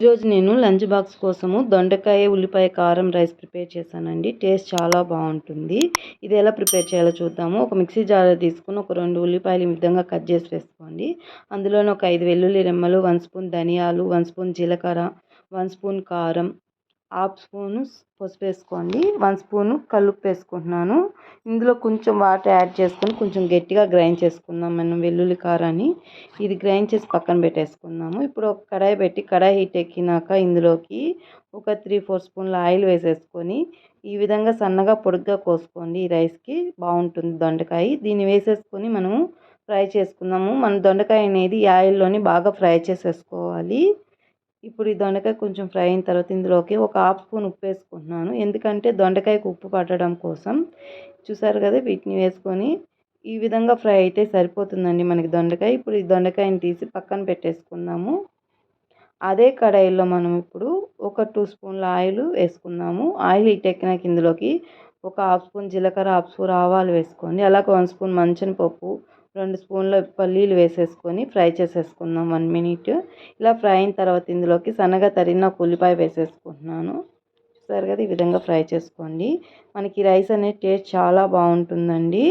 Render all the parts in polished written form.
ఈరోజు నేను lunch box కోసము దొండకాయ ఉల్లిపాయ కారం రైస్ ప్రిపేర్ చేశానండి. టేస్ట్ చాలా బాగుంటుంది. ఇది ఎలా ప్రిపేర్ చేయాలో చూద్దాము. ఒక మిక్సీ జార్ తీసుకుని ఒక 2 ఉల్లిపాయలు ఈ విధంగా కట్ చేసి వేసుకోండి. అందులోనే ఒక 5 వెల్లుల్లి రెమ్మలు, 1 స్పూన్ ధనియాలు, 1 స్పూన్ జీలకర్ర, 1 స్పూన్ కారం, హాఫ్ స్పూను పసుపు వేసుకోండి, 1 స్పూను కల్లుప్పు వేసుకుంటున్నాను. ఇందులో కొంచెం వాటర్ యాడ్ చేసుకొని కొంచెం గట్టిగా గ్రైండ్ చేసుకుందాం మనం వెల్లుల్లి కారాన్ని. ఇది గ్రైండ్ చేసి పక్కన పెట్టేసుకుందాము. ఇప్పుడు ఒక కడాయి పెట్టి కడాయి హీట్ ఎక్కినాక ఇందులోకి ఒక 3-4 స్పూన్ల ఆయిల్ వేసేసుకొని ఈ విధంగా సన్నగా పొడుగ్గా కోసుకోండి. ఈ రైస్కి బాగుంటుంది దొండకాయ. దీన్ని వేసేసుకొని మనము ఫ్రై చేసుకుందాము. మన దొండకాయ అనేది ఈ ఆయిల్లోని బాగా ఫ్రై చేసేసుకోవాలి. ఇప్పుడు ఈ దొండకాయ కొంచెం ఫ్రై అయిన తర్వాత ఇందులోకి ఒక హాఫ్ స్పూన్ ఉప్పు వేసుకుంటున్నాను. ఎందుకంటే దొండకాయకు ఉప్పు పట్టడం కోసం. చూసారు కదా, వీటిని వేసుకొని ఈ విధంగా ఫ్రై అయితే సరిపోతుందండి మనకి దొండకాయ. ఇప్పుడు ఈ దొండకాయని తీసి పక్కన పెట్టేసుకుందాము. అదే కడాయిలో మనం ఇప్పుడు ఒక 2 స్పూన్ల ఆయిల్ వేసుకుందాము. ఆయిల్ హీట్ ఎక్కినాక ఇందులోకి ఒక హాఫ్ స్పూన్ జీలకర్ర, హాఫ్ స్పూన్ ఆవాలు వేసుకోండి. అలాగే 1 స్పూన్ మంచెనపప్పు, 2 స్పూన్ల పల్లీలు వేసేసుకొని ఫ్రై చేసేసుకుందాం 1 మినిట్. ఇలా ఫ్రై అయిన తర్వాత ఇందులోకి సన్నగా తరిగిన ఒక ఉల్లిపాయ వేసేసుకుంటున్నాను. చూసారు కదా, ఈ విధంగా ఫ్రై చేసుకోండి. మనకి రైస్ అనేది టేస్ట్ చాలా బాగుంటుందండి.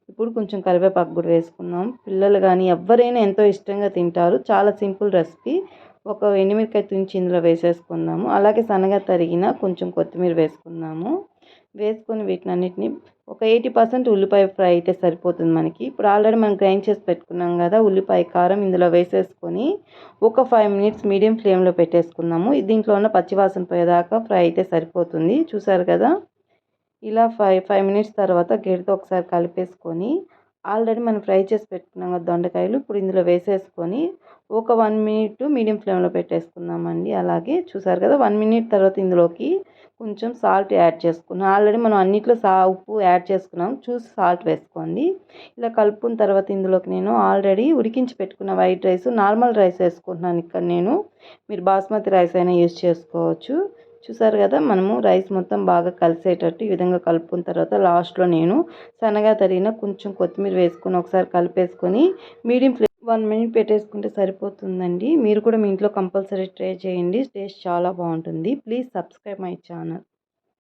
ఇప్పుడు కొంచెం కరివేపాకు కూడా వేసుకుందాం. పిల్లలు కానీ ఎవరైనా ఎంతో ఇష్టంగా తింటారు. చాలా సింపుల్ రెసిపీ. ఒక ఎండుమిరపకాయ తుంచి ఇందులో వేసేసుకుందాము. అలాగే సన్నగా తరిగిన కొంచెం కొత్తిమీర వేసుకుందాము. వేసుకొని వీటినన్నిటిని ఒక 80% ఉల్లిపాయ ఫ్రై అయితే సరిపోతుంది మనకి. ఇప్పుడు ఆల్రెడీ మనం గ్రైండ్ చేసి పెట్టుకున్నాం కదా ఉల్లిపాయ కారం, ఇందులో వేసేసుకొని ఒక 5 మినిట్స్ మీడియం ఫ్లేమ్లో పెట్టేసుకుందాము. దీంట్లో ఉన్న పచ్చివాసన పోయేదాకా ఫ్రై అయితే సరిపోతుంది. చూసారు కదా, ఇలా 5 మినిట్స్ తర్వాత గరిటెతో ఒకసారి కలిపేసుకొని ఆల్రెడీ మనం ఫ్రై చేసి పెట్టుకున్నాం కదా దొండకాయలు, ఇప్పుడు ఇందులో వేసేసుకొని ఒక 1 మినిట్ మీడియం ఫ్లేమ్లో పెట్టేసుకుందామండి. అలాగే చూసారు కదా, 1 మినిట్ తర్వాత ఇందులోకి కొంచెం సాల్ట్ యాడ్ చేసుకున్నాం. ఆల్రెడీ మనం అన్నిట్లో ఉప్పు యాడ్ చేసుకున్నాం, చూసి సాల్ట్ వేసుకోండి. ఇలా కలుపుకున్న తర్వాత ఇందులోకి నేను ఆల్రెడీ ఉడికించి పెట్టుకున్న వైట్ రైస్, నార్మల్ రైస్ వేసుకుంటున్నాను ఇక్కడ నేను. మీరు బాస్మతి రైస్ అయినా యూజ్ చేసుకోవచ్చు. చూసారు కదా, మనము రైస్ మొత్తం బాగా కలిసేటట్టు ఈ విధంగా కలుపుకున్న తర్వాత లాస్ట్లో నేను సన్నగా తరిగిన కొంచెం కొత్తిమీర వేసుకొని ఒకసారి కలిపేసుకొని మీడియం ఫ్లేమ్ 1 మినిట్ పెట్టేసుకుంటే సరిపోతుందండి. మీరు కూడా మీ ఇంట్లో కంపల్సరీ ట్రై చేయండి. టేస్ట్ చాలా బాగుంటుంది. Please subscribe my channel.